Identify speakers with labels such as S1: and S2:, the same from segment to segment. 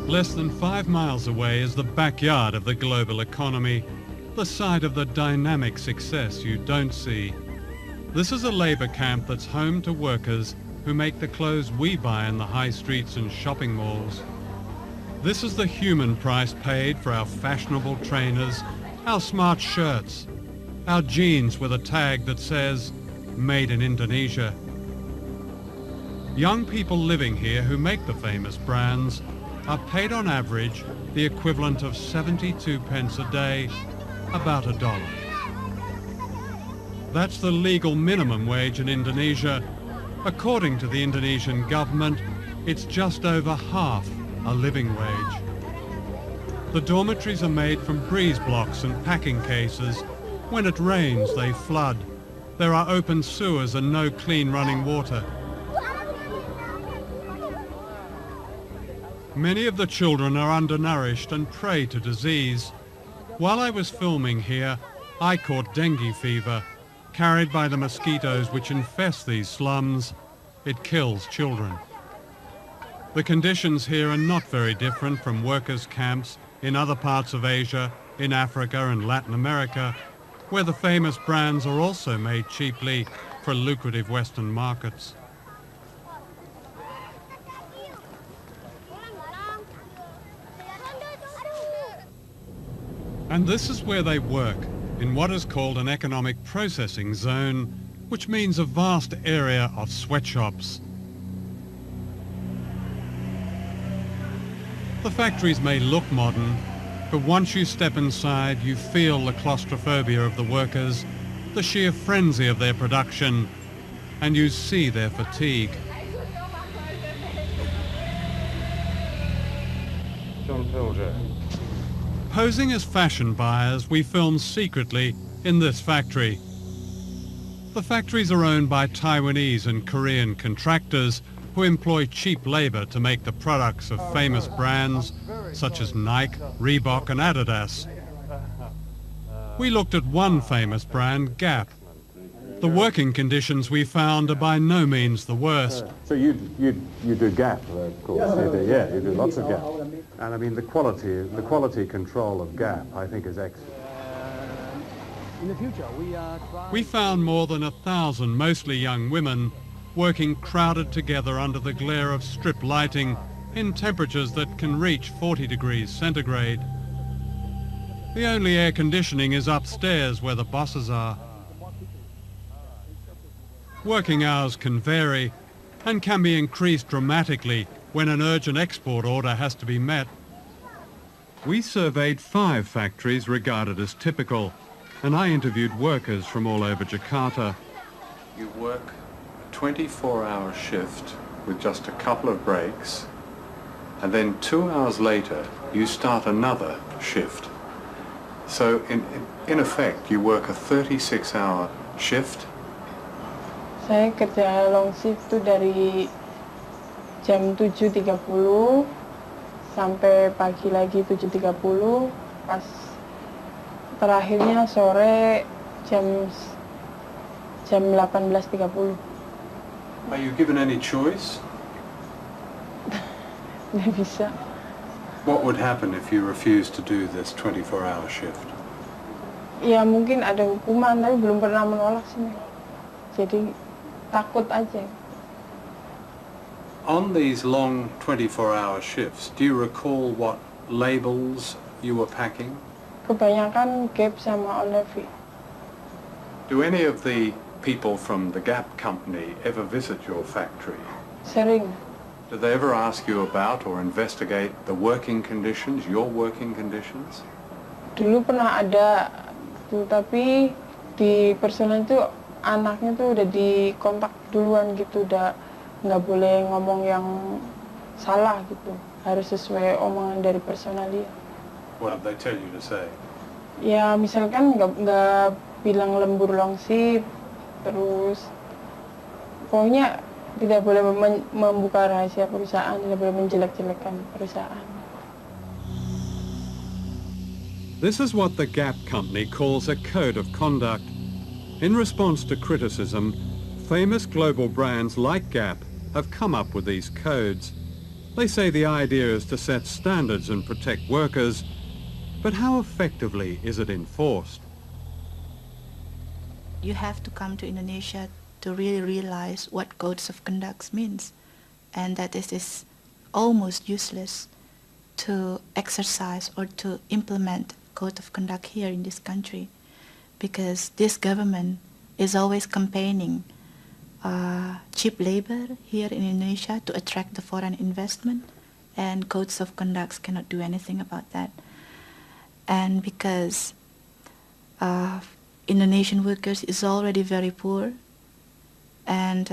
S1: Less than 5 miles away is the backyard of the global economy, the site of the dynamic success you don't see. This is a labour camp that's home to workers who make the clothes we buy in the high streets and shopping malls. This is the human price paid for our fashionable trainers, our smart shirts, our jeans with a tag that says, "Made in Indonesia." Young people living here who make the famous brands are paid on average the equivalent of 72 pence a day, about $1. That's the legal minimum wage in Indonesia. According to the Indonesian government, it's just over half a living wage. The dormitories are made from breeze blocks and packing cases. When it rains, they flood. There are open sewers and no clean running water. Many of the children are undernourished and prey to disease. While I was filming here, I caught dengue fever, carried by the mosquitoes which infest these slums. It kills children. The conditions here are not very different from workers' camps in other parts of Asia, in Africa and Latin America, where the famous brands are also made cheaply for lucrative Western markets. And this is where they work, in what is called an economic processing zone, which means a vast area of sweatshops. The factories may look modern, but once you step inside, you feel the claustrophobia of the workers, the sheer frenzy of their production, and you see their fatigue. Posing as fashion buyers, we film secretly in this factory. The factories are owned by Taiwanese and Korean contractors who employ cheap labor to make the products of famous brands such as Nike, Reebok and Adidas. We looked at one famous brand, Gap. The working conditions we found are by no means the worst.
S2: So you do Gap, of course. You do lots of Gap. And I mean the quality control of Gap, I think, is excellent.
S3: In the future,
S1: We found more than 1,000 mostly young women working crowded together under the glare of strip lighting in temperatures that can reach 40 degrees centigrade. The only air conditioning is upstairs where the bosses are. Working hours can vary and can be increased dramatically when an urgent export order has to be met. We surveyed 5 factories regarded as typical, and I interviewed workers from all over Jakarta.
S4: You work a 24-hour shift with just a couple of breaks, and then 2 hours later you start another shift. So in effect you work a 36-hour shift.
S5: Saya kerja long shift tuh dari jam 7.30 sampai pagi lagi 7.30, pas terakhirnya sore jam 18.30.
S4: Are you given any choice?
S5: Nggak bisa.
S4: What would happen if you refused to do this 24-hour shift?
S5: Ya mungkin ada hukuman, tapi belum pernah menolak sih. Jadi takut aja.
S4: On these long 24-hour shifts, do you recall what labels you were packing?
S5: Kebanyakan Gap sama Olive.
S4: Do any of the people from the Gap company ever visit your factory?
S5: Sering.
S4: Do they ever ask you about or investigate the working conditions, your working conditions?
S5: Dulu pernah ada tuh, tapi di personal itu anaknya tuh udah dikontak duluan gitu, udah nggak boleh ngomong yang salah gitu, harus sesuai omongan dari personal dia.
S4: What did they tell you to say?
S5: Ya misalkan nggak bilang lembur longsip, terus pokoknya tidak boleh membuka rahasia perusahaan, tidak boleh menjelek-jelekan perusahaan.
S1: This is what the Gap company calls a code of conduct. In response to criticism, famous global brands like Gap have come up with these codes. They say the idea is to set standards and protect workers, but how effectively is it enforced?
S6: You have to come to Indonesia to really realize what codes of conduct means, and that it is almost useless to exercise or to implement code of conduct here in this country, because this government is always campaigning cheap labor here in Indonesia to attract the foreign investment, and codes of conduct cannot do anything about that. And because Indonesian workers is already very poor, and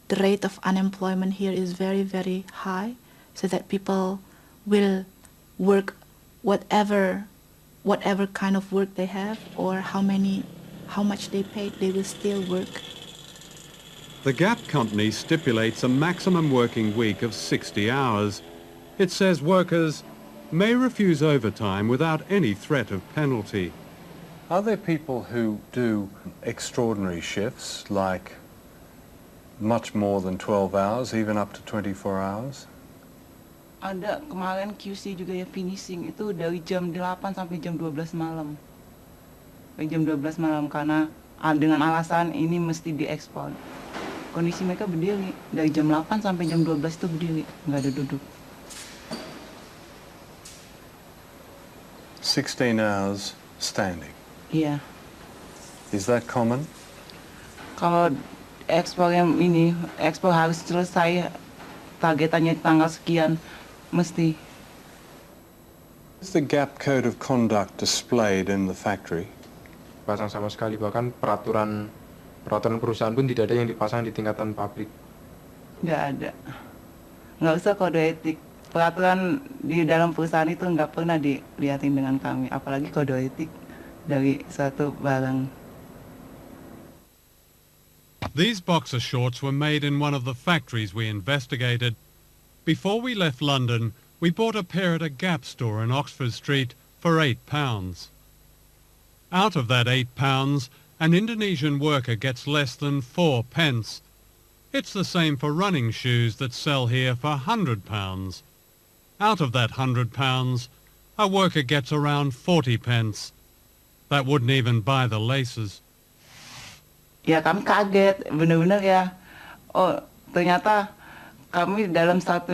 S6: the rate of unemployment here is very, very high, so that people will work whatever kind of work they have, or how much they paid, they will still work.
S1: The Gap company stipulates a maximum working week of 60 hours. It says workers may refuse overtime without any threat of penalty.
S4: Are there people who do extraordinary shifts, like much more than 12 hours, even up to 24 hours?
S7: Ada, kemarin QC juga ya finishing itu dari jam 8 sampai jam 12 malam. Sampai jam 12 malam karena dengan alasan ini mesti diekspor. Kondisi mereka berdiri dari jam 8 sampai jam 12 itu berdiri, nggak ada duduk.
S4: 16 hours standing.
S7: Iya.
S4: Is that common?
S7: Kalau ekspor yang ini, ekspor harus selesai targetannya tanggal sekian, mesti.
S4: Is the Gap Code of Conduct displayed in the factory?
S8: Pasang sama sekali, bahkan peraturan perusahaan pun tidak ada yang dipasang di tingkatan pabrik.
S7: Nggak ada. Nggak usah kode etik. Peraturan di dalam perusahaan itu nggak pernah dilihatin dengan kami, apalagi kode etik dari suatu barang.
S1: These boxer shorts were made in one of the factories we investigated. Before we left London, we bought a pair at a Gap store in Oxford Street for £8. Out of that £8, an Indonesian worker gets less than 4 pence. It's the same for running shoes that sell here for £100. Out of that £100, a worker gets around 40 pence. That wouldn't even buy the laces.
S7: Ya kami kaget, benar-benar ya. Oh, ternyata kami dalam satu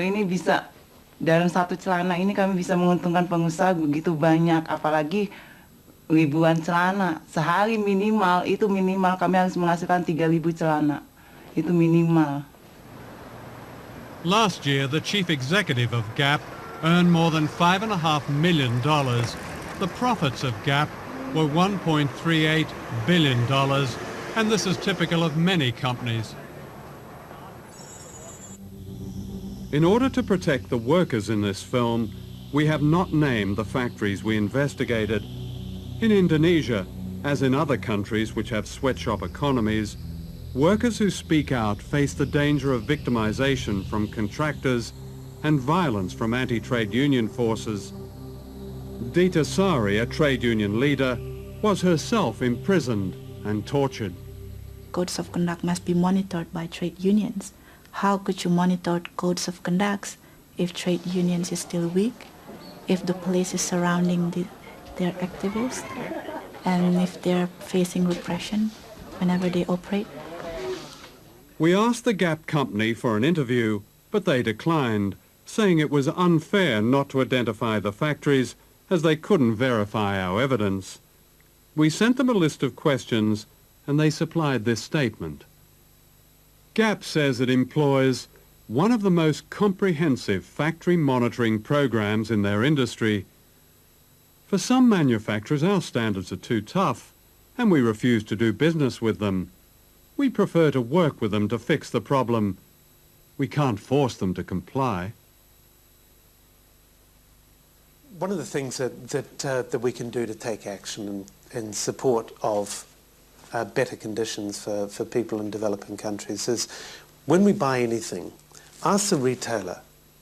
S7: celana ini kami bisa menguntungkan pengusaha begitu banyak, apalagi ribuan celana. Sehari minimal kami harus menghasilkan 3.000 celana. Itu minimal.
S1: Last year, the chief executive of Gap earned more than $5.5 million. The profits of Gap were $1.38 billion, and this is typical of many companies. In order to protect the workers in this film, we have not named the factories we investigated. In Indonesia, as in other countries which have sweatshop economies, workers who speak out face the danger of victimization from contractors and violence from anti-trade union forces. Dita Sari, a trade union leader, was herself imprisoned and tortured.
S6: Codes of conduct must be monitored by trade unions. How could you monitor codes of conduct if trade unions is still weak, if the police is surrounding their activists, and if they're facing repression whenever they operate?
S1: We asked the Gap company for an interview, but they declined, saying it was unfair not to identify the factories as they couldn't verify our evidence. We sent them a list of questions, and they supplied this statement. Gap says it employs one of the most comprehensive factory monitoring programs in their industry. For some manufacturers, our standards are too tough, and we refuse to do business with them. We prefer to work with them to fix the problem. We can't force them to comply.
S9: One of the things that we can do to take action in support of better conditions for people in developing countries is, when we buy anything, ask the retailer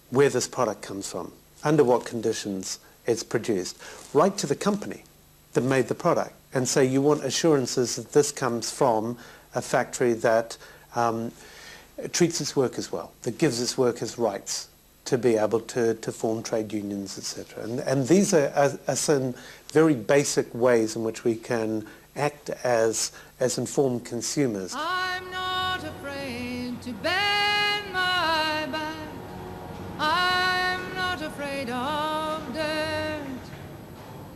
S9: where this product comes from, under what conditions it's produced. Write to the company that made the product and say you want assurances that this comes from a factory that treats its workers well, that gives its workers rights, to be able to form trade unions, etc. And these are some very basic ways in which we can act as informed consumers.
S10: I'm not afraid to bend my back. I'm not afraid of dirt.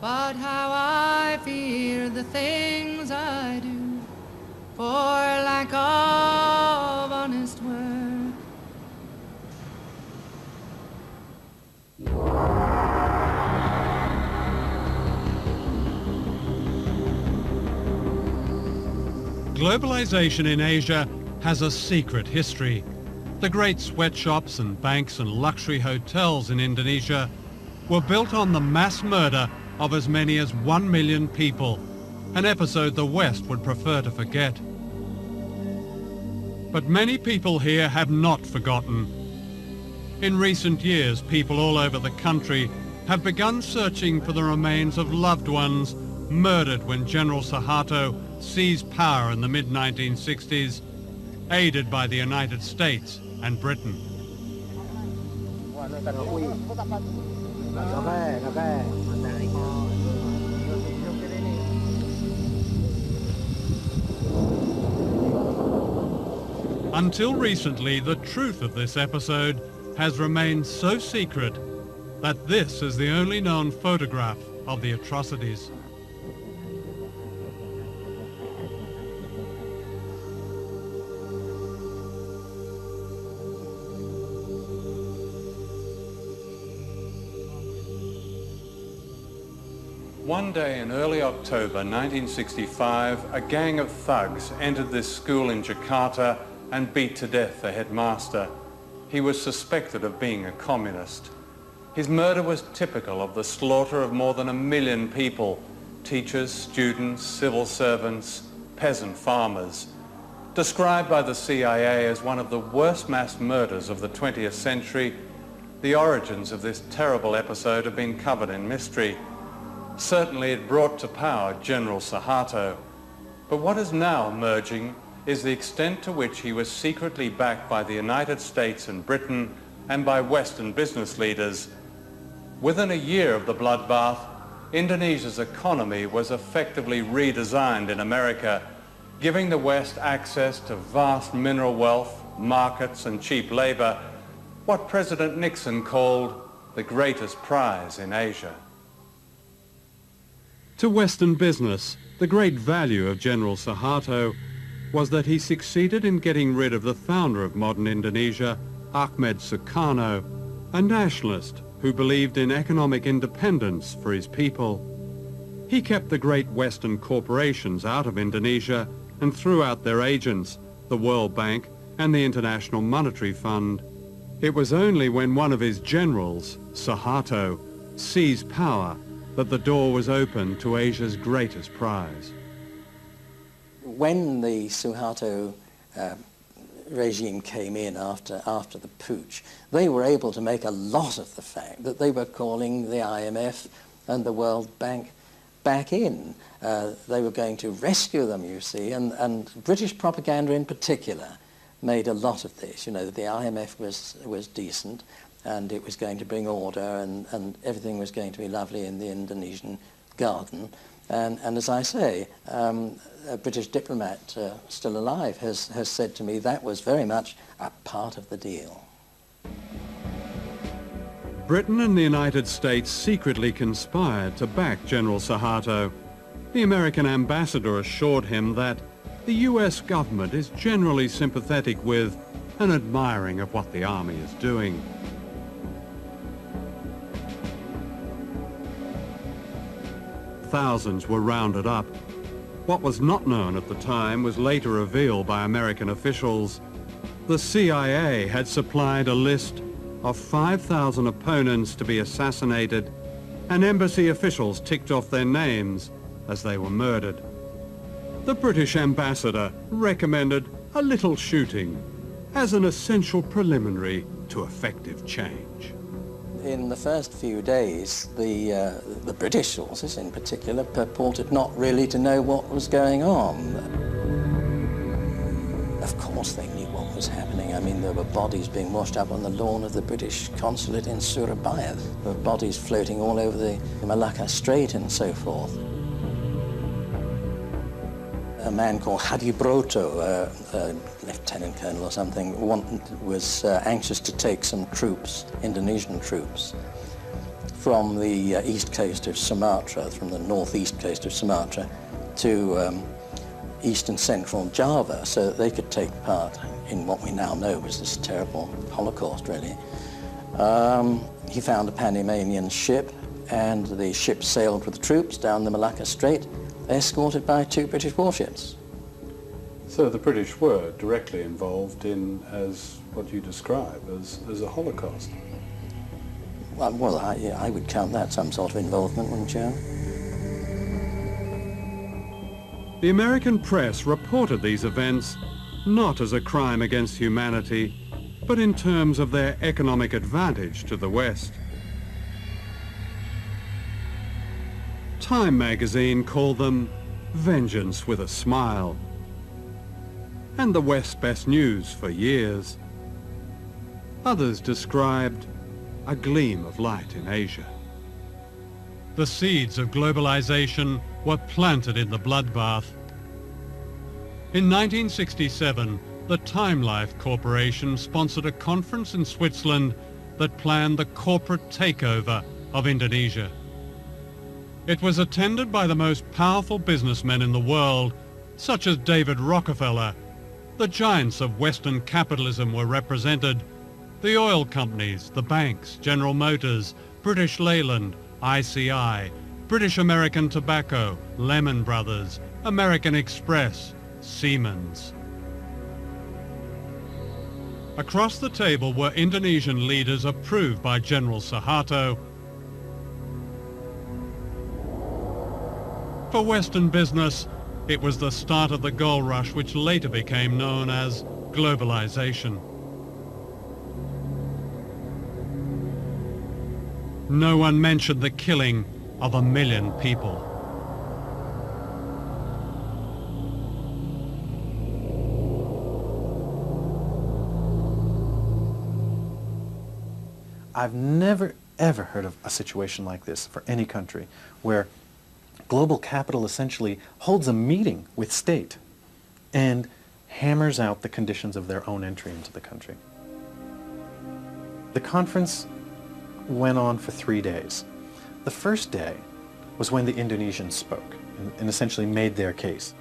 S10: But how I fear the things I do for lack of honest work.
S1: Globalization in Asia has a secret history. The great sweatshops and banks and luxury hotels in Indonesia were built on the mass murder of as many as 1 million people, an episode the West would prefer to forget. But many people here have not forgotten. In recent years, people all over the country have begun searching for the remains of loved ones murdered when General Suharto seized power in the mid-1960s, aided by the United States and Britain. Until recently, the truth of this episode has remained so secret that this is the only known photograph of the atrocities.
S4: One day in early October 1965, a gang of thugs entered this school in Jakarta and beat to death the headmaster. He was suspected of being a communist. His murder was typical of the slaughter of more than 1 million people, teachers, students, civil servants, peasant farmers. Described by the CIA as one of the worst mass murders of the 20th century, the origins of this terrible episode have been covered in mystery. Certainly it brought to power General Suharto. But what is now emerging is the extent to which he was secretly backed by the United States and Britain and by Western business leaders. Within a year of the bloodbath, Indonesia's economy was effectively redesigned in America, giving the West access to vast mineral wealth, markets and cheap labor, what President Nixon called the greatest prize in Asia.
S1: To Western business, the great value of General Suharto was that he succeeded in getting rid of the founder of modern Indonesia, Ahmed Sukarno, a nationalist who believed in economic independence for his people. He kept the great Western corporations out of Indonesia and threw out their agents, the World Bank and the International Monetary Fund. It was only when one of his generals, Suharto, seized power that the door was open to Asia's greatest prize.
S11: When the Suharto regime came in after the putsch, they were able to make a lot of the fact that they were calling the IMF and the World Bank back in. They were going to rescue them, you see, and British propaganda in particular made a lot of this. You know, the IMF was decent, and it was going to bring order, and everything was going to be lovely in the Indonesian garden. And as I say, a British diplomat still alive has said to me that was very much a part of the deal.
S1: Britain and the United States secretly conspired to back General Suharto. The American ambassador assured him that the US government is generally sympathetic with and admiring of what the army is doing. Thousands were rounded up. What was not known at the time was later revealed by American officials. The CIA had supplied a list of 5,000 opponents to be assassinated, and embassy officials ticked off their names as they were murdered. The British ambassador recommended a little shooting as an essential preliminary to effective change.
S11: In the first few days, the British sources in particular purported not really to know what was going on. Of course they knew what was was happening. I mean, there were bodies being washed up on the lawn of the British consulate in Surabaya. There were bodies floating all over the Malacca Strait and so forth. A man called Hadi Broto, a lieutenant colonel or something, was anxious to take some troops, Indonesian troops, from the east coast of Sumatra, from the northeast coast of Sumatra, to east and central Java, so that they could take part in what we now know was this terrible Holocaust, really. He found a Panamanian ship, and the ship sailed with the troops down the Malacca Strait, escorted by 2 British warships.
S4: So the British were directly involved in, as what you describe, as a Holocaust?
S11: Well, I would count that some sort of involvement, wouldn't you?
S1: The American press reported these events not as a crime against humanity, but in terms of their economic advantage to the West. Time magazine called them vengeance with a smile, and the West's best news for years. Others described a gleam of light in Asia. The seeds of globalization were planted in the bloodbath. In 1967, the Time Life Corporation sponsored a conference in Switzerland that planned the corporate takeover of Indonesia. It was attended by the most powerful businessmen in the world, such as David Rockefeller. The giants of Western capitalism were represented: the oil companies, the banks, General Motors, British Leyland, ICI, British American Tobacco, Lehman Brothers, American Express, Siemens. Across the table were Indonesian leaders approved by General Suharto. For Western business, it was the start of the gold rush which later became known as globalization. No one mentioned the killing of 1 million people.
S12: I've never, ever heard of a situation like this for any country, where global capital essentially holds a meeting with state and hammers out the conditions of their own entry into the country. The conference went on for 3 days. The first day was when the Indonesians spoke and essentially made their case.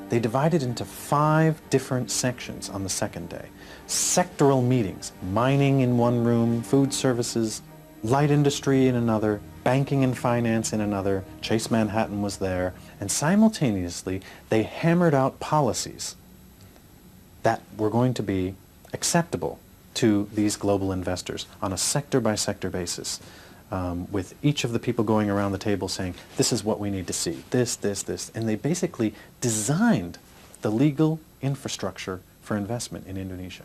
S12: They divided into 5 different sections on the second day. Sectoral meetings, mining in one room, food services, light industry in another, banking and finance in another, Chase Manhattan was there, and simultaneously they hammered out policies that were going to be acceptable to these global investors on a sector-by-sector basis, with each of the people going around the table saying, this is what we need to see, this, and they basically designed the legal infrastructure for investment in Indonesia.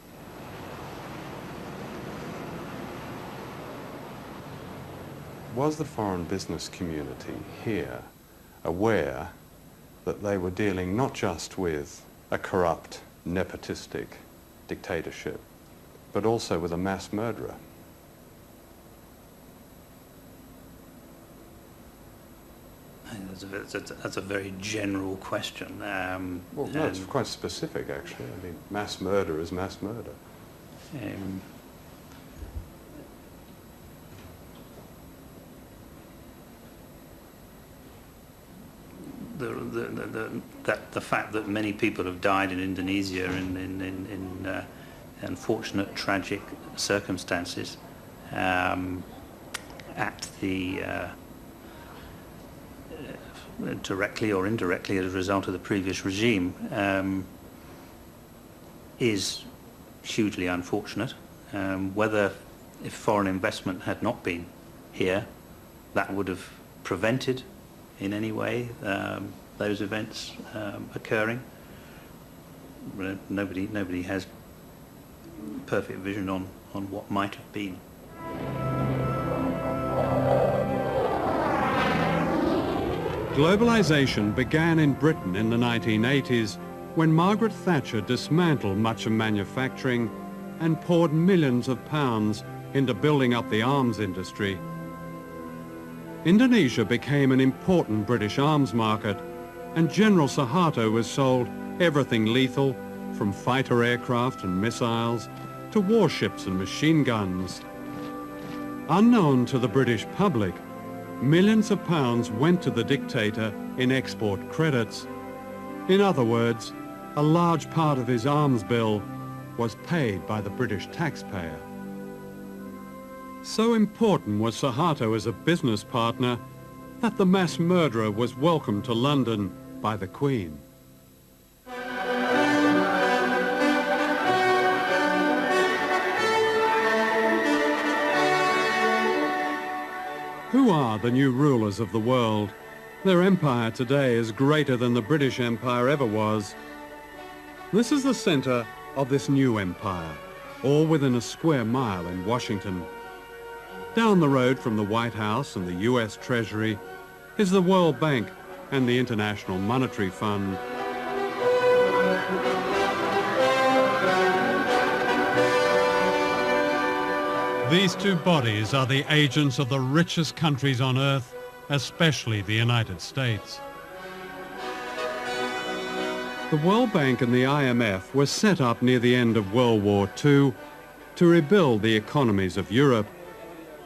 S4: Was the foreign business community here aware that they were dealing not just with a corrupt, nepotistic dictatorship, but also with a mass murderer?
S13: That's a very general question.
S4: Well, no, it's quite specific, actually. I mean, mass murder is mass murder.
S13: The fact that many people have died in Indonesia in unfortunate, tragic circumstances at the directly or indirectly as a result of the previous regime is hugely unfortunate. Whether if foreign investment had not been here, that would have prevented in any way those events occurring. Nobody has perfect vision on what might have been.
S1: Globalization began in Britain in the 1980s when Margaret Thatcher dismantled much of manufacturing and poured millions of pounds into building up the arms industry. Indonesia became an important British arms market, and General Suharto was sold everything lethal, from fighter aircraft and missiles to warships and machine guns. Unknown to the British public, millions of pounds went to the dictator in export credits. In other words, a large part of his arms bill was paid by the British taxpayer. So important was Suharto as a business partner that the mass murderer was welcomed to London by the Queen. Who are the new rulers of the world? Their empire today is greater than the British Empire ever was. This is the center of this new empire, all within a square mile in Washington. Down the road from the White House and the US Treasury is the World Bank and the International Monetary Fund. These two bodies are the agents of the richest countries on earth, especially the United States. The World Bank and the IMF were set up near the end of World War II to rebuild the economies of Europe.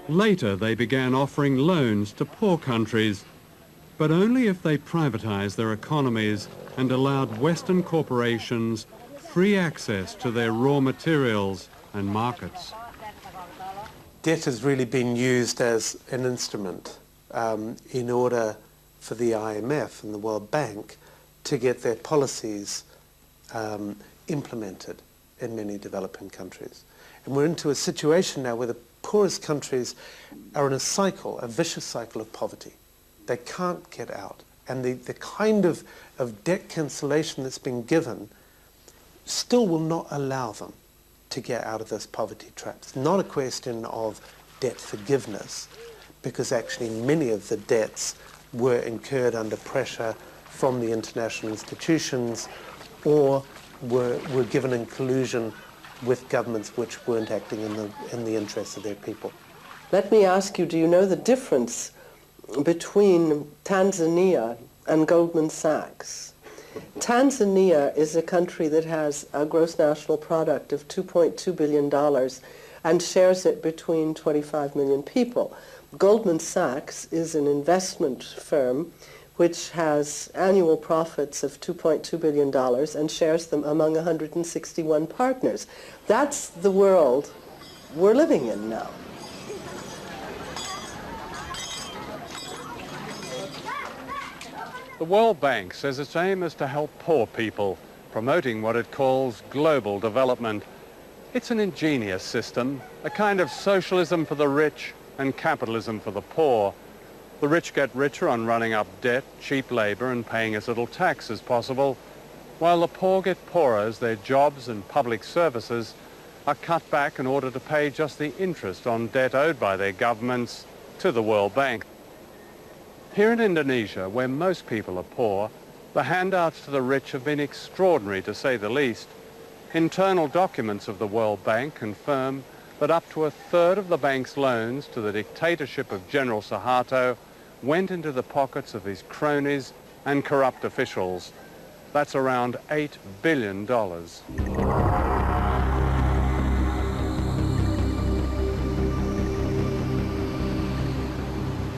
S1: Later, they began offering loans to poor countries, but only if they privatized their economies and allowed Western corporations free access to their raw materials and markets.
S9: Debt has really been used as an instrument in order for the IMF and the World Bank to get their policies implemented in many developing countries. And we're into a situation now where the poorest countries are in a cycle, a vicious cycle of poverty. They can't get out. And the kind of debt cancellation that's been given still will not allow them to get out of this poverty trap. It's not a question of debt forgiveness, because actually many of the debts were incurred under pressure from the international institutions or were given in collusion with governments which weren't acting in the interests of their people.
S14: Let me ask you, do you know the difference between Tanzania and Goldman Sachs? Tanzania is a country that has a gross national product of $2.2 billion and shares it between 25 million people. Goldman Sachs is an investment firm which has annual profits of $2.2 billion and shares them among 161 partners. That's the world we're living in now.
S1: The World Bank says its aim is to help poor people, promoting what it calls global development. It's an ingenious system, a kind of socialism for the rich and capitalism for the poor. The rich get richer on running up debt, cheap labor, and paying as little tax as possible, while the poor get poorer as their jobs and public services are cut back in order to pay just the interest on debt owed by their governments to the World Bank. Here in Indonesia, where most people are poor, the handouts to the rich have been extraordinary, to say the least. Internal documents of the World Bank confirm that up to a third of the bank's loans to the dictatorship of General Suharto went into the pockets of his cronies and corrupt officials. That's around $8 billion.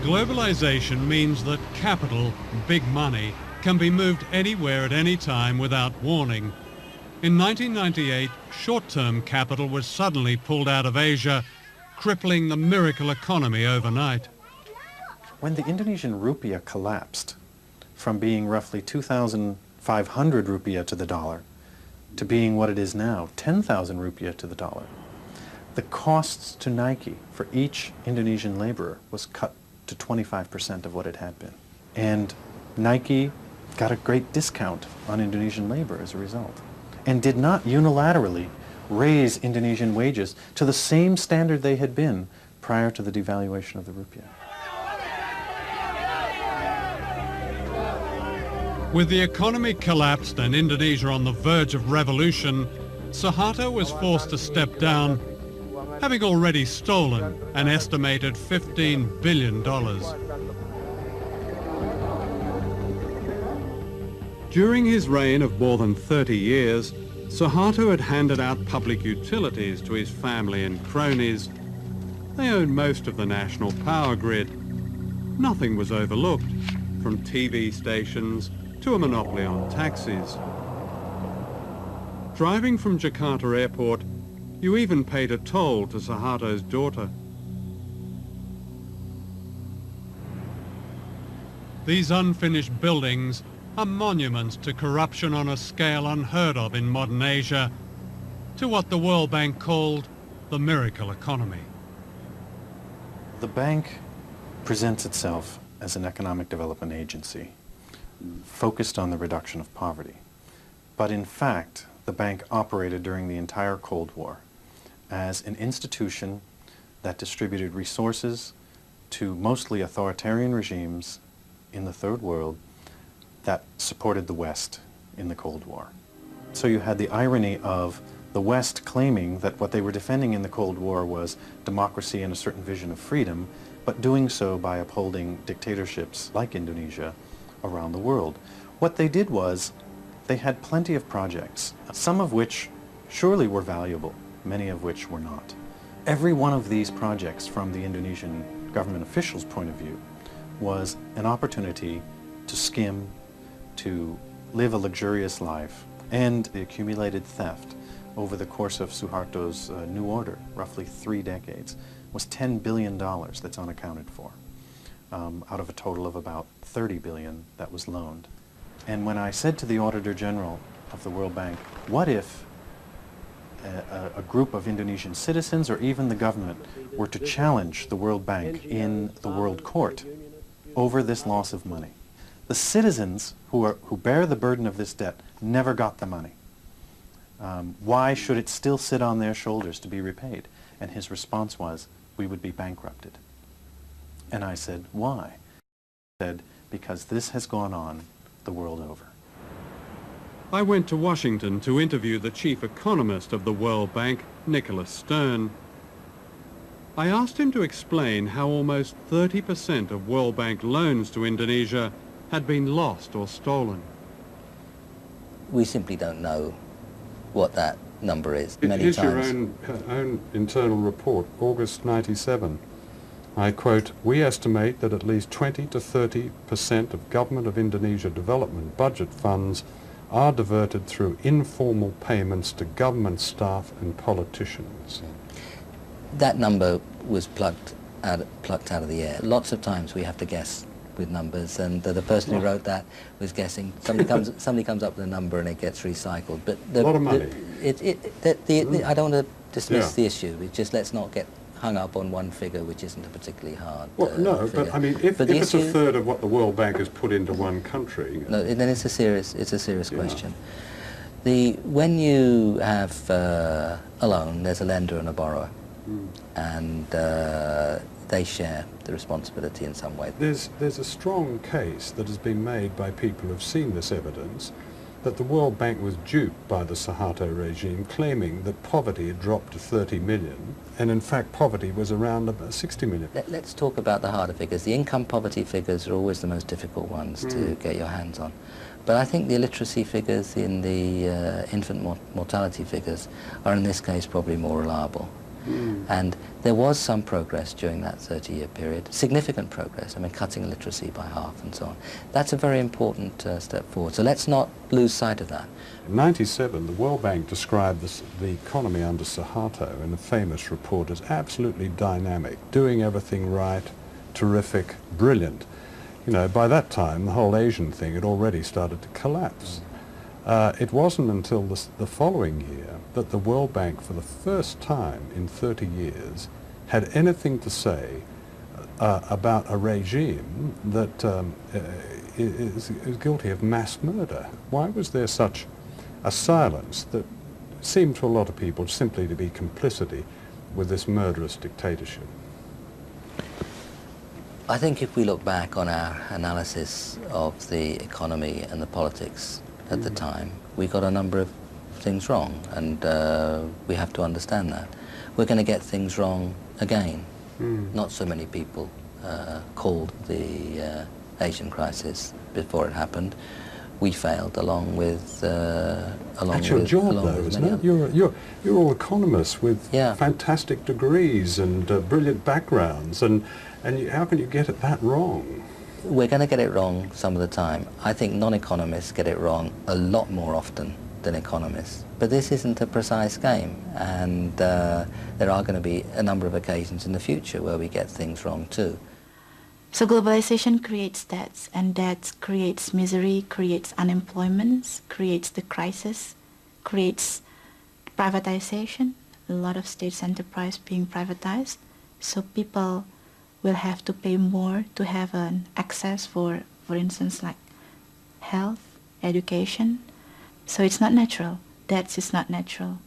S1: Globalization means that capital, big money, can be moved anywhere at any time without warning. In 1998, short-term capital was suddenly pulled out of Asia, crippling the miracle economy overnight.
S12: When the Indonesian rupiah collapsed from being roughly 2,500 rupiah to the dollar to being what it is now, 10,000 rupiah to the dollar, the costs to Nike for each Indonesian laborer was cut to 25% of what it had been. And Nike got a great discount on Indonesian labor as a result, and did not unilaterally raise Indonesian wages to the same standard they had been prior to the devaluation of the rupiah.
S1: With the economy collapsed and Indonesia on the verge of revolution, Suharto was forced to step down, having already stolen an estimated $15 billion. During his reign of more than 30 years, Suharto had handed out public utilities to his family and cronies. They owned most of the national power grid. Nothing was overlooked, from TV stations to a monopoly on taxis. Driving from Jakarta Airport, you even paid a toll to Suharto's daughter. These unfinished buildings are monuments to corruption on a scale unheard of in modern Asia, to what the World Bank called the miracle economy.
S12: The bank presents itself as an economic development agency focused on the reduction of poverty. But in fact, the bank operated during the entire Cold War as an institution that distributed resources to mostly authoritarian regimes in the Third World that supported the West in the Cold War. So you had the irony of the West claiming that what they were defending in the Cold War was democracy and a certain vision of freedom, but doing so by upholding dictatorships like Indonesia around the world. What they did was they had plenty of projects, some of which surely were valuable, many of which were not. Every one of these projects, from the Indonesian government officials' point of view, was an opportunity to skim, to live a luxurious life, and the accumulated theft over the course of Suharto's new order, roughly 3 decades, was $10 billion that's unaccounted for, out of a total of about $30 billion that was loaned. And when I said to the Auditor General of the World Bank, what if a group of Indonesian citizens or even the government were to challenge the World Bank in the World Court over this loss of money? The citizens who bear the burden of this debt never got the money. Why should it still sit on their shoulders to be repaid? And his response was, we would be bankrupted. And I said, why? He said, because this has gone on the world over.
S1: I went to Washington to interview the chief economist of the World Bank, Nicholas Stern. I asked him to explain how almost 30% of World Bank loans to Indonesia had been lost or stolen.
S15: We simply don't know what that number is.
S2: Here's your own internal report, August 97. I quote, "We estimate that at least 20 to 30% of Government of Indonesia development budget funds are diverted through informal payments to government staff and politicians."
S15: That number was plucked out of the air. Lots of times we have to guess with numbers, and the person who wrote that was guessing. Somebody comes up with a number and it gets recycled. But
S2: a lot of money.
S15: I don't want to dismiss the issue. It's just, let's not get hung up on one figure which isn't a particularly hard
S2: no,
S15: figure.
S2: but I mean, if it's a third of what the World Bank has put into one country...
S15: No, then it's a serious question. When you have a loan, there's a lender and a borrower, and they share the responsibility in some way.
S2: There's a strong case that has been made by people who've seen this evidence that the World Bank was duped by the Suharto regime, claiming that poverty had dropped to 30 million, and in fact poverty was around about 60 million.
S15: Let's talk about the harder figures. The income poverty figures are always the most difficult ones to get your hands on. But I think the illiteracy figures in the infant mortality figures are in this case probably more reliable. And there was some progress during that 30-year period, significant progress, I mean cutting illiteracy by half and so on. That's a very important step forward, so let's not lose sight of that.
S2: In 97, the World Bank described the economy under Suharto in a famous report as absolutely dynamic, doing everything right, terrific, brilliant. You know, by that time the whole Asian thing had already started to collapse. It wasn't until the following year that the World Bank, for the first time in 30 years, had anything to say about a regime that is guilty of mass murder. Why was there such a silence that seemed to a lot of people simply to be complicity with this murderous dictatorship?
S15: I think if we look back on our analysis of the economy and the politics at the time, we got a number of things wrong, and we have to understand that. We're going to get things wrong again. Not so many people called the Asian crisis before it happened. We failed along with
S2: That's your job, though, isn't it? You're all economists with fantastic degrees and brilliant backgrounds, and how can you get it that wrong?
S15: We're going to get it wrong some of the time. I think non-economists get it wrong a lot more often than economists. But this isn't a precise game, and there are going to be a number of occasions in the future where we get things wrong too.
S6: So globalization creates debts, and debts creates misery, creates unemployment, creates the crisis, creates privatization, a lot of states' enterprise being privatized. So people will have to pay more to have an access for instance, like health, education. So it's not natural. Debts is not natural.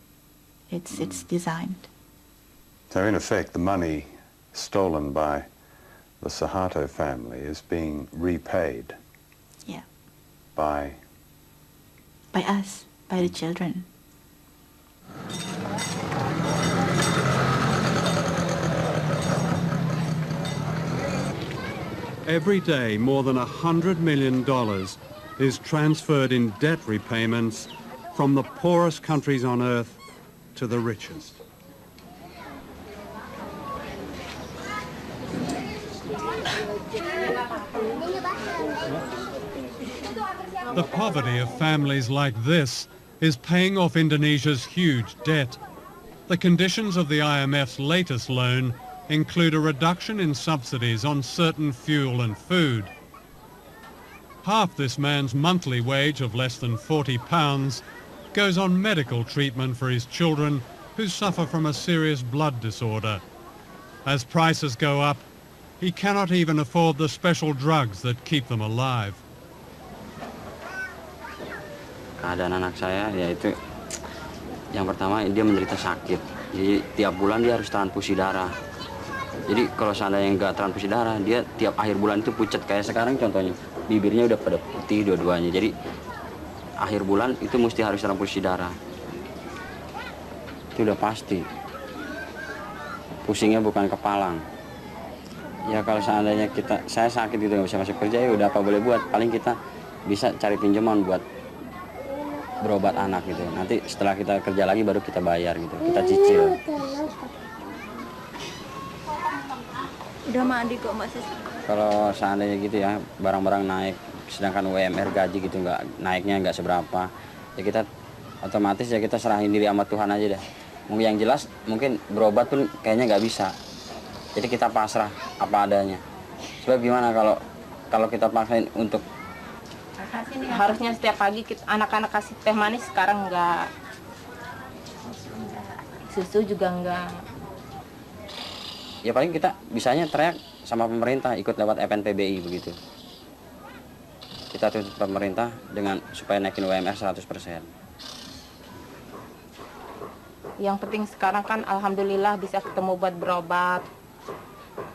S6: It's designed.
S4: So in effect, the money stolen by the Suharto family is being repaid.
S6: Yeah.
S4: By
S6: us, by the children.
S1: Every day, more than $100 million is transferred in debt repayments from the poorest countries on earth to the richest. The poverty of families like this is paying off Indonesia's huge debt. The conditions of the IMF's latest loan include a reduction in subsidies on certain fuel and food. Half this man's monthly wage of less than £40 goes on medical treatment for his children who suffer from a serious blood disorder. As prices go up, he cannot even afford the special drugs that keep them alive.
S16: Keadaan anak saya yaitu yang pertama, dia menderita sakit. Jadi tiap bulan dia harus transfusi darah. Jadi kalau seandainya nggak transfusi darah, dia tiap akhir bulan itu pucat. Kayak sekarang contohnya, bibirnya udah pada putih dua-duanya. Jadi akhir bulan itu mesti harus transfusi darah. Itu udah pasti. Pusingnya bukan kepalang. Ya kalau seandainya saya sakit gitu nggak bisa masuk kerja, ya udah apa boleh buat. Paling kita bisa cari pinjaman buat berobat anak gitu. Nanti setelah kita kerja lagi baru kita bayar gitu. Kita cicil.
S17: Udah mandi kok Mbak Sis.
S16: Kalau seandainya gitu ya, barang-barang naik, sedangkan UMR gaji gitu naiknya nggak seberapa, ya kita otomatis ya kita serahin diri sama Tuhan aja deh. Mungkin yang jelas mungkin berobat pun kayaknya nggak bisa. Jadi kita pasrah apa adanya. Sebab gimana kalau kita paksain untuk
S17: harusnya setiap pagi anak-anak kasih teh manis, sekarang enggak. Susu juga enggak.
S16: Ya paling kita bisanya teriak sama pemerintah, ikut lewat FNPBI begitu. Kita tuntut pemerintah dengan supaya naikin UMR 100%.
S17: Yang penting sekarang kan alhamdulillah bisa ketemu buat berobat.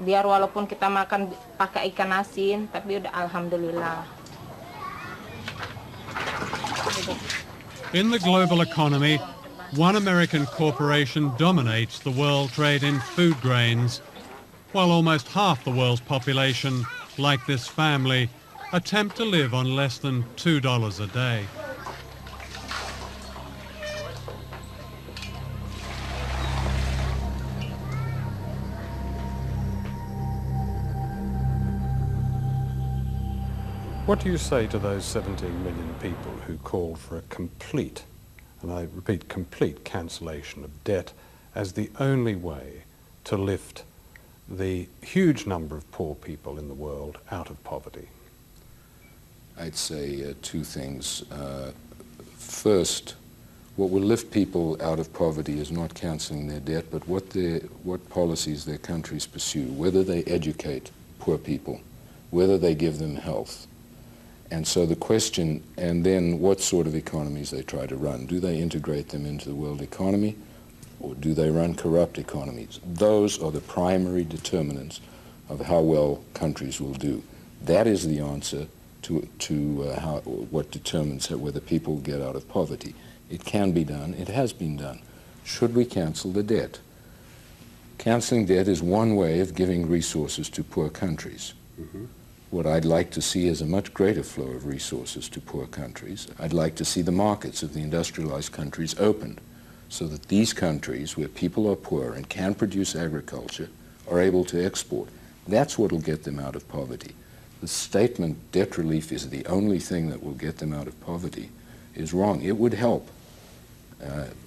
S17: Biar walaupun kita makan pakai ikan asin, tapi udah alhamdulillah.
S1: In the global economy, one American corporation dominates the world trade in food grains, while almost half the world's population, like this family, attempt to live on less than $2 a day.
S2: What do you say to those 17 million people who called for a complete, and I repeat, complete cancellation of debt as the only way to lift the huge number of poor people in the world out of poverty?
S18: I'd say two things. First, what will lift people out of poverty is not cancelling their debt, but what policies their countries pursue, whether they educate poor people, whether they give them health. And so the question, and then what sort of economies they try to run. Do they integrate them into the world economy, or do they run corrupt economies? Those are the primary determinants of how well countries will do. That is the answer to what determines whether people get out of poverty. It can be done. It has been done. Should we cancel the debt? Canceling debt is one way of giving resources to poor countries.
S2: Mm-hmm.
S18: What I'd like to see is a much greater flow of resources to poor countries. I'd like to see the markets of the industrialized countries opened so that these countries where people are poor and can produce agriculture are able to export. That's what will get them out of poverty. The statement debt relief is the only thing that will get them out of poverty is wrong. It would help,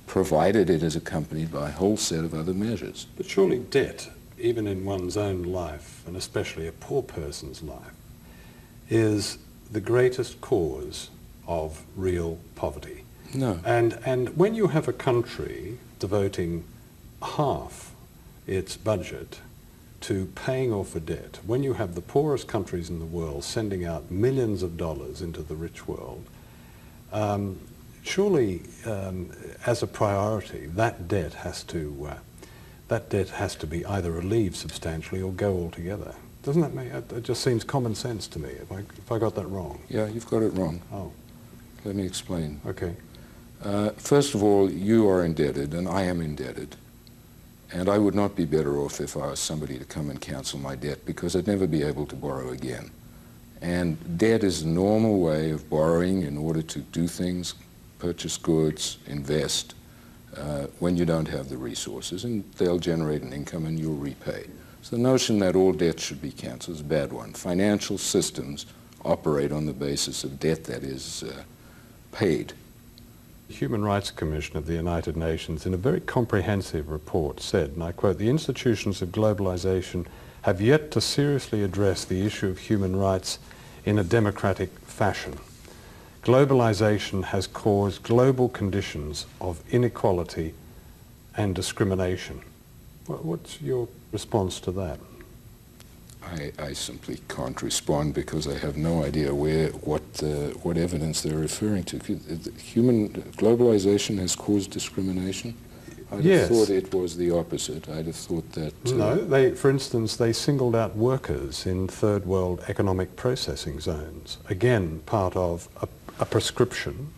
S18: provided it is accompanied by a whole set of other measures.
S2: But surely debt, even in one's own life, and especially a poor person's life, is the greatest cause of real poverty.
S18: No.
S2: And when you have a country devoting half its budget to paying off a debt, when you have the poorest countries in the world sending out millions of dollars into the rich world, surely as a priority, that debt has to be either relieved substantially or go altogether. Doesn't that make it just seems common sense to me? If I got that wrong?
S18: Yeah, you've got it wrong.
S2: Oh,
S18: let me explain.
S2: Okay.
S18: First of all, you are indebted, and I am indebted. And I would not be better off if I asked somebody to come and cancel my debt, because I'd never be able to borrow again. And debt is a normal way of borrowing in order to do things, purchase goods, invest, when you don't have the resources, and they'll generate an income and you'll repay. So the notion that all debt should be canceled is a bad one. Financial systems operate on the basis of debt that is paid.
S2: The Human Rights Commission of the United Nations, in a very comprehensive report, said, and I quote, "The institutions of globalization have yet to seriously address the issue of human rights in a democratic fashion. Globalization has caused global conditions of inequality and discrimination." What's your response to that?
S18: I simply can't respond because I have no idea what evidence they're referring to. Globalization has caused discrimination? I'd have thought it was the opposite. I'd have thought that...
S2: No, for instance, they singled out workers in third world economic processing zones. Again, part of a prescription,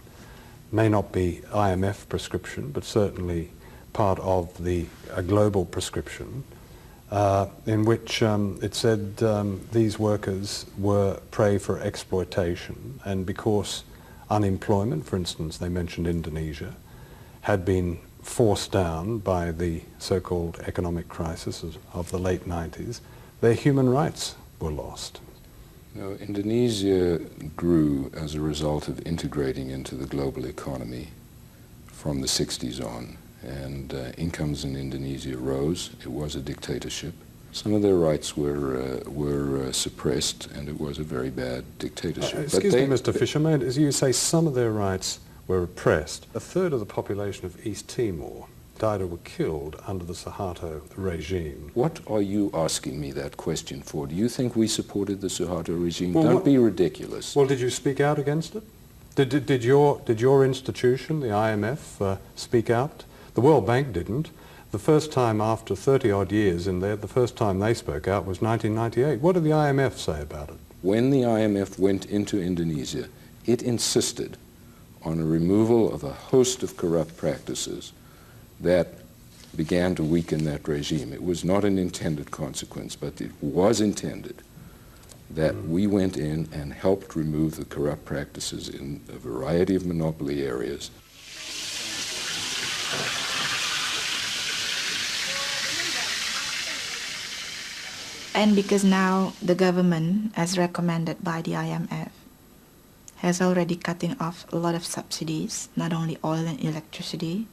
S2: may not be IMF prescription, but certainly part of a global prescription, in which it said these workers were prey for exploitation, and because unemployment, for instance, they mentioned Indonesia, had been forced down by the so-called economic crisis of the late 90s, their human rights were lost.
S18: No, Indonesia grew as a result of integrating into the global economy from the 60s on, and incomes in Indonesia rose. It was a dictatorship. Some of their rights were suppressed, and it was a very bad dictatorship.
S2: Excuse me, Mr. Fisher, as you say, some of their rights were repressed. A third of the population of East Timor died or were killed under the Suharto regime.
S18: What are you asking me that question for? Do you think we supported the Suharto regime? Well, don't be ridiculous.
S2: Well, did you speak out against it? Did your institution, the IMF, speak out? The World Bank didn't. The first time after 30-odd years in there, the first time they spoke out was 1998. What did the IMF say about it?
S18: When the IMF went into Indonesia, it insisted on a removal of a host of corrupt practices that began to weaken that regime. It was not an intended consequence, but it was intended that we went in and helped remove the corrupt practices in a variety of monopoly areas.
S6: And because now the government, as recommended by the IMF, has already cutting off a lot of subsidies, not only oil and electricity,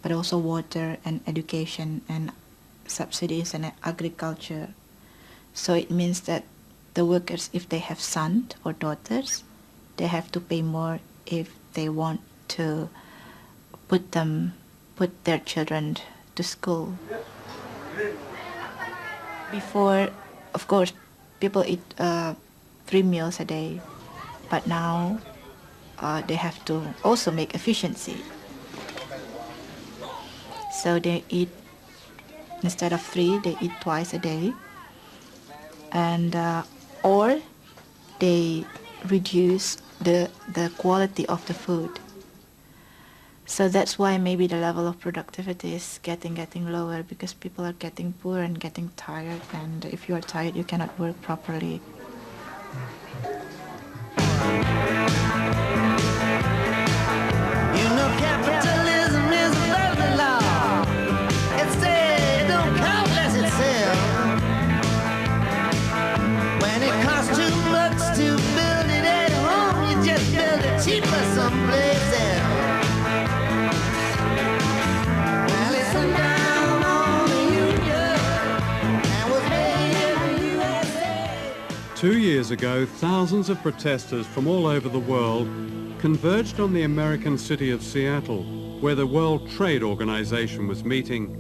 S6: but also water and education and subsidies and agriculture. So it means that the workers, if they have sons or daughters, they have to pay more if they want to put their children to school. Before, of course, people eat 3 meals a day, but now they have to also make efficiency. So they eat, instead of 3, they eat twice a day. and or they reduce the quality of the food. So that's why maybe the level of productivity is getting lower, because people are getting poor and getting tired, and if you are tired you cannot work properly.
S19: You know capitalism is a burden law. It says it don't count unless it sells. When it costs too much to build it at home, you just build it cheaper someplace else. Well, it's down on the union and was made in the USA.
S1: 2 years ago, thousands of protesters from all over the world converged on the American city of Seattle, where the World Trade Organization was meeting.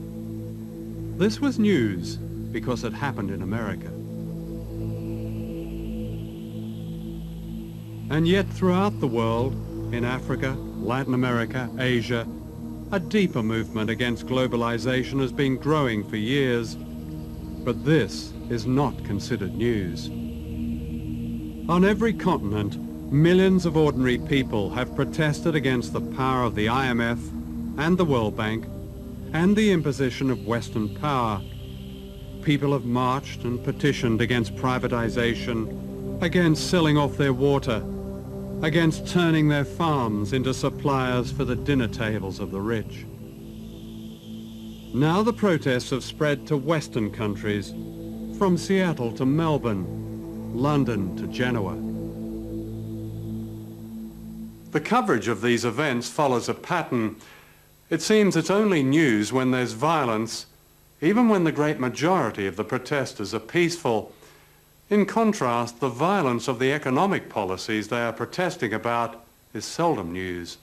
S1: This was news because it happened in America. And yet throughout the world, in Africa, Latin America, Asia, a deeper movement against globalization has been growing for years, but this is not considered news. On every continent, millions of ordinary people have protested against the power of the IMF and the World Bank and the imposition of Western power. People have marched and petitioned against privatization, against selling off their water, against turning their farms into suppliers for the dinner tables of the rich. Now the protests have spread to Western countries, from Seattle to Melbourne, London to Genoa. The coverage of these events follows a pattern. It seems it's only news when there's violence, even when the great majority of the protesters are peaceful. In contrast, the violence of the economic policies they are protesting about is seldom news.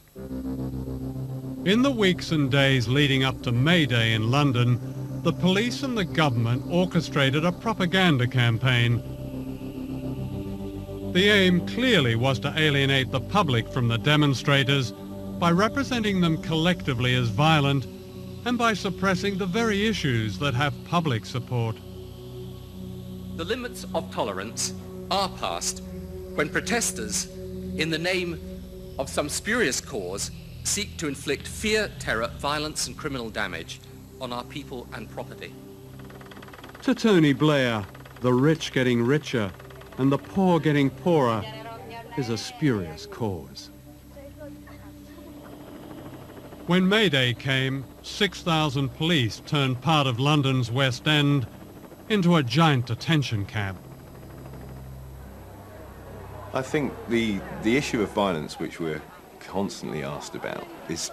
S1: In the weeks and days leading up to May Day in London, the police and the government orchestrated a propaganda campaign. The aim clearly was to alienate the public from the demonstrators by representing them collectively as violent and by suppressing the very issues that have public support.
S20: The limits of tolerance are passed when protesters, in the name of some spurious cause, seek to inflict fear, terror, violence and criminal damage on our people and property.
S1: To Tony Blair, the rich getting richer and the poor getting poorer is a spurious cause. When May Day came, 6,000 police turned part of London's West End into a giant detention camp.
S21: I think the issue of violence, which we're constantly asked about, is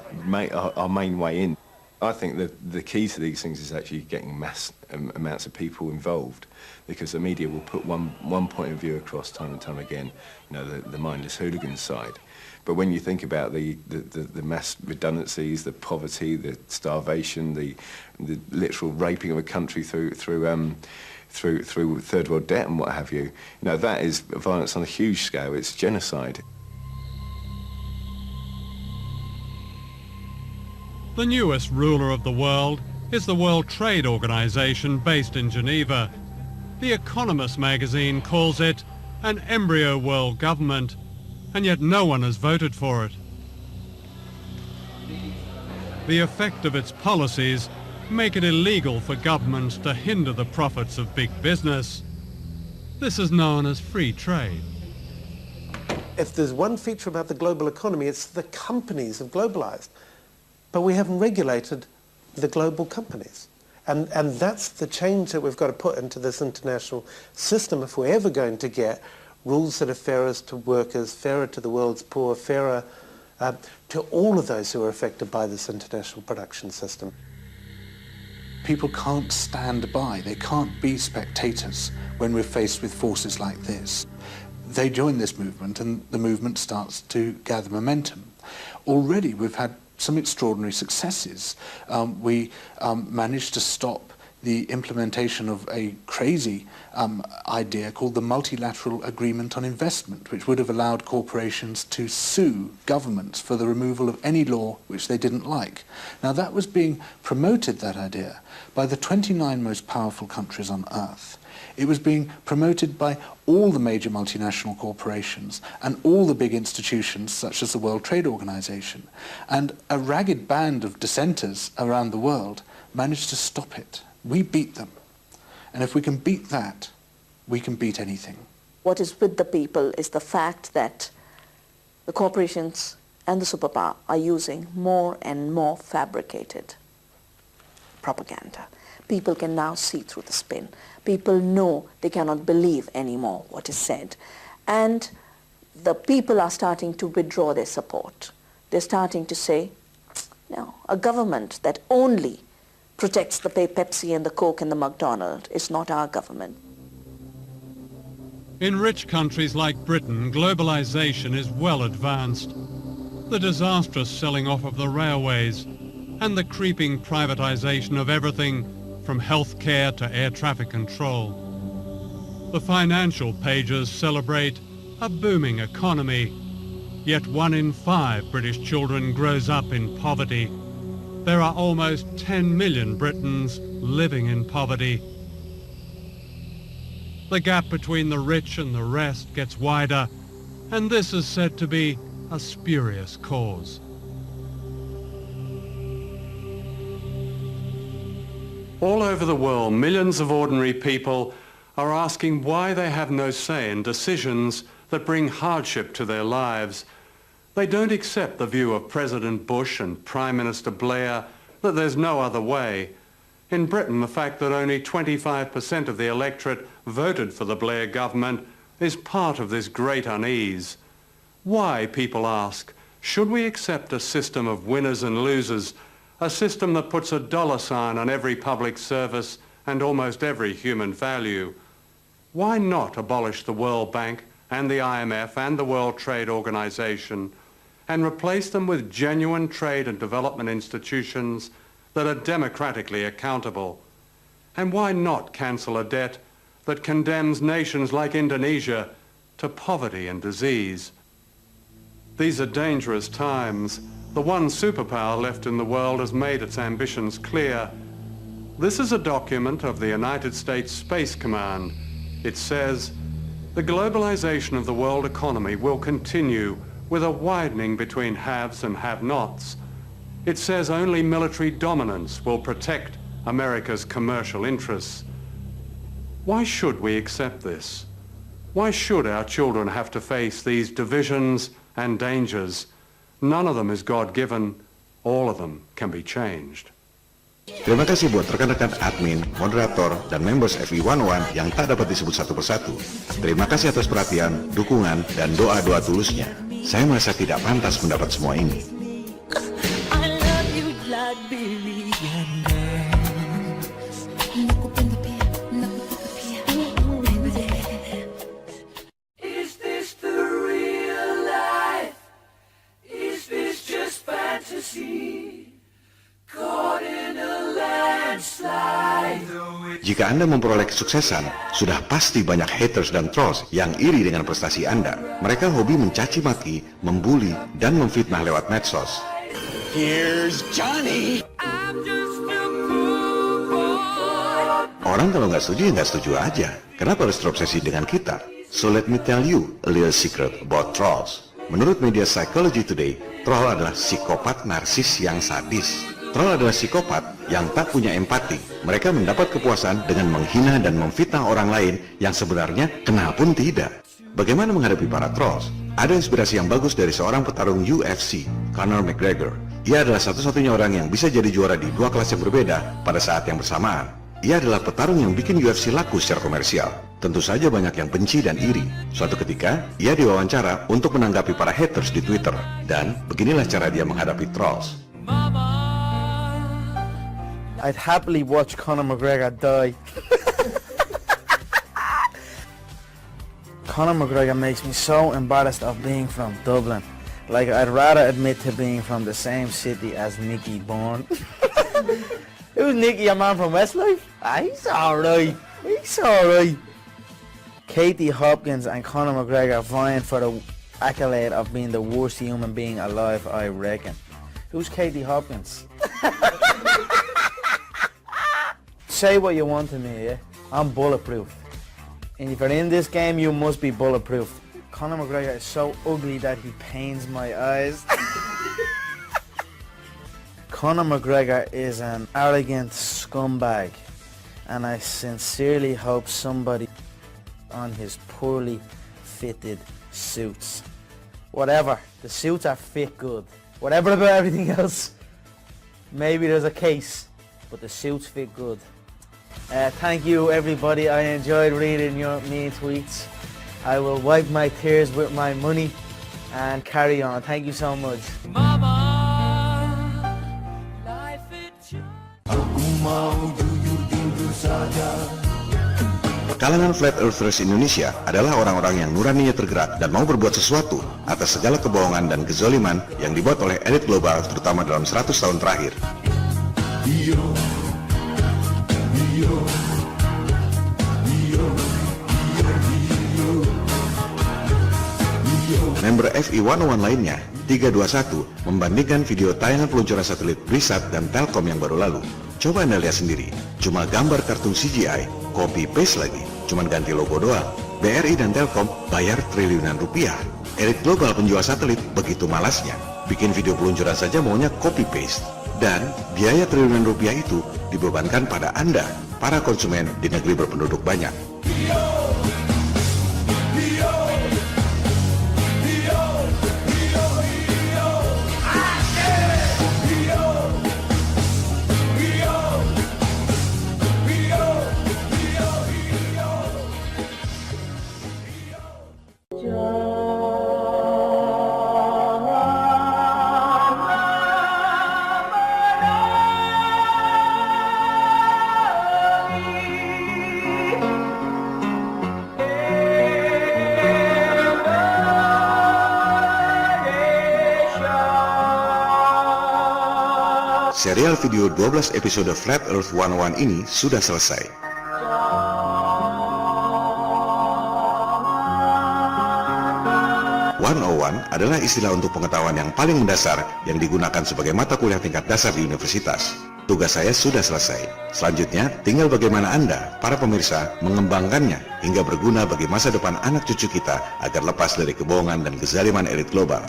S21: our main way in. I think that the key to these things is actually getting mass amounts of people involved, because the media will put one point of view across time and time again, you know, the mindless hooligan side. But when you think about the mass redundancies, the poverty, the starvation, the literal raping of a country through third world debt and what have you, you know, that is violence on a huge scale. It's genocide.
S1: The newest ruler of the world is the World Trade Organization based in Geneva. The Economist magazine calls it an embryo world government, and yet no one has voted for it. The effect of its policies make it illegal for governments to hinder the profits of big business. This is known as free trade.
S9: If there's one feature about the global economy, it's the companies have globalized. But we haven't regulated the global companies. And that's the change that we've got to put into this international system if we're ever going to get rules that are fairer to workers, fairer to the world's poor, fairer to all of those who are affected by this international production system.
S22: People can't stand by, they can't be spectators when we're faced with forces like this. They join this movement and the movement starts to gather momentum. Already we've had some extraordinary successes. We managed to stop the implementation of a crazy idea called the Multilateral Agreement on Investment, which would have allowed corporations to sue governments for the removal of any law which they didn't like. Now that was being promoted, that idea, by the 29 most powerful countries on earth. It was being promoted by all the major multinational corporations and all the big institutions such as the World Trade Organization. And a ragged band of dissenters around the world managed to stop it. We beat them. And if we can beat that, we can beat anything.
S3: What is with the people is the fact that the corporations and the superpower are using more and more fabricated propaganda. People can now see through the spin. People know they cannot believe anymore what is said. And the people are starting to withdraw their support. They're starting to say, no, a government that only protects the Pepsi and the Coke and the McDonald's is not our government.
S1: In rich countries like Britain, globalization is well advanced. The disastrous selling off of the railways and the creeping privatization of everything from healthcare to air traffic control. The financial pages celebrate a booming economy, yet 1 in 5 British children grows up in poverty. There are almost 10 million Britons living in poverty. The gap between the rich and the rest gets wider, and this is said to be a spurious cause.
S4: All over the world, millions of ordinary people are asking why they have no say in decisions that bring hardship to their lives. They don't accept the view of President Bush and Prime Minister Blair that there's no other way. In Britain, the fact that only 25% of the electorate voted for the Blair government is part of this great unease. Why, people ask, should we accept a system of winners and losers, a system that puts a dollar sign on every public service and almost every human value? Why not abolish the World Bank and the IMF and the World Trade Organization and replace them with genuine trade and development institutions that are democratically accountable? And why not cancel a debt that condemns nations like Indonesia to poverty and disease? These are dangerous times. The one superpower left in the world has made its ambitions clear. This is a document of the United States Space Command. It says, the globalization of the world economy will continue with a widening between haves and have-nots. It says only military dominance will protect America's commercial interests. Why should we accept this? Why should our children have to face these divisions and dangers? None of them is God-given. All of them can be changed.
S5: Terima kasih buat rekan-rekan admin, moderator, dan members FE101 yang tak dapat disebut satu persatu. Terima kasih atas perhatian, dukungan, dan doa-doa tulusnya. Saya merasa tidak pantas mendapat semua ini.
S19: Is this the real life? Is this just fantasy? Caught in a landslide.
S5: Jika Anda memperoleh kesuksesan, sudah pasti banyak haters dan trolls yang iri dengan prestasi Anda. Mereka hobi mencaci maki, membuli, dan memfitnah lewat medsos.
S19: Here's Johnny.
S5: Orang kalau nggak setuju ya nggak setuju aja. Kenapa harus terobsesi dengan kita? So let me tell you a little secret about trolls. Menurut media Psychology Today, troll adalah psikopat narsis yang sadis. Troll adalah psikopat yang tak punya empati. Mereka mendapat kepuasan dengan menghina dan memfitnah orang lain yang sebenarnya kenal pun tidak. Bagaimana menghadapi para trolls? Ada inspirasi yang bagus dari seorang petarung UFC, Conor McGregor. Ia adalah satu-satunya orang yang bisa jadi juara di 2 kelas yang berbeda pada saat yang bersamaan. Ia adalah petarung yang bikin UFC laku secara komersial. Tentu saja banyak yang benci dan iri. Suatu ketika, ia diwawancara untuk menanggapi para haters di Twitter. Dan beginilah cara dia menghadapi trolls.
S23: I'd happily watch Conor McGregor die. Conor McGregor makes me so embarrassed of being from Dublin. Like, I'd rather admit to being from the same city as Nicky Bourne. Who's Nicky, a man from Westlife? He's alright. He's alright. Katie Hopkins and Conor McGregor vying for the accolade of being the worst human being alive, I reckon. Who's Katie Hopkins? Say what you want to me, yeah? I'm bulletproof. And if you're in this game, you must be bulletproof. Conor McGregor is so ugly that he pains my eyes. Conor McGregor is an arrogant scumbag, and I sincerely hope somebody on his poorly fitted suits. Whatever, the suits are fit good. Whatever about everything else, maybe there's a case, but the suits fit good. Thank you everybody, I enjoyed reading your mean tweets. I will wipe my tears with my money and carry on. Thank you so much.
S5: Kalangan Flat Earthers Indonesia adalah orang-orang yang nuraninya tergerak dan mau berbuat sesuatu atas segala kebohongan dan kezaliman yang dibuat oleh elit global terutama dalam 100 tahun terakhir. Member FI 101 lainnya, 321, membandingkan video tayangan peluncuran satelit Brisat dan Telkom yang baru lalu. Coba Anda lihat sendiri, cuma gambar kartun CGI, copy paste lagi, cuman ganti logo doang. BRI dan Telkom bayar triliunan rupiah. Elit global penjual satelit begitu malasnya, bikin video peluncuran saja maunya copy paste. Dan biaya triliunan rupiah itu dibebankan pada Anda, para konsumen di negeri berpenduduk banyak. Serial video 12 episode Flat Earth 101 ini sudah selesai. Adalah istilah untuk pengetahuan yang paling mendasar yang digunakan sebagai mata kuliah tingkat dasar di universitas. Tugas saya sudah selesai. Selanjutnya, tinggal bagaimana Anda, para pemirsa, mengembangkannya hingga berguna bagi masa depan anak cucu kita agar lepas dari kebohongan dan kezaliman elit global.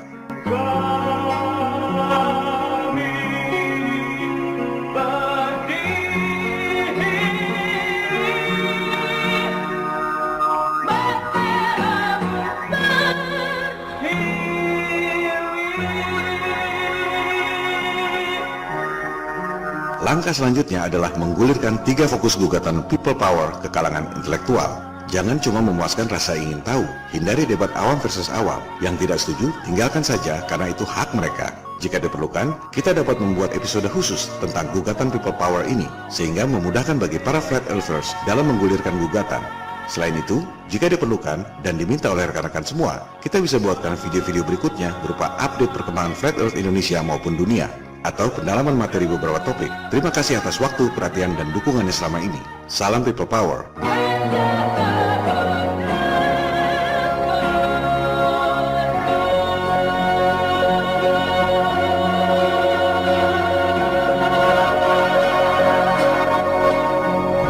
S5: Langkah selanjutnya adalah menggulirkan 3 fokus gugatan people power ke kalangan intelektual. Jangan cuma memuaskan rasa ingin tahu, hindari debat awam versus awam. Yang tidak setuju, tinggalkan saja karena itu hak mereka. Jika diperlukan, kita dapat membuat episode khusus tentang gugatan people power ini, sehingga memudahkan bagi para flat earthers dalam menggulirkan gugatan. Selain itu, jika diperlukan dan diminta oleh rekan-rekan semua, kita bisa buatkan video-video berikutnya berupa update perkembangan flat earth Indonesia maupun dunia, atau pendalaman materi beberapa topik. Terima kasih atas waktu, perhatian, dan dukungannya selama ini. Salam People Power.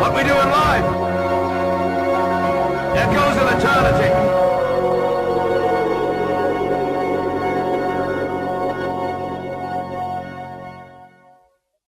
S19: What we doing live? Echoes of eternity.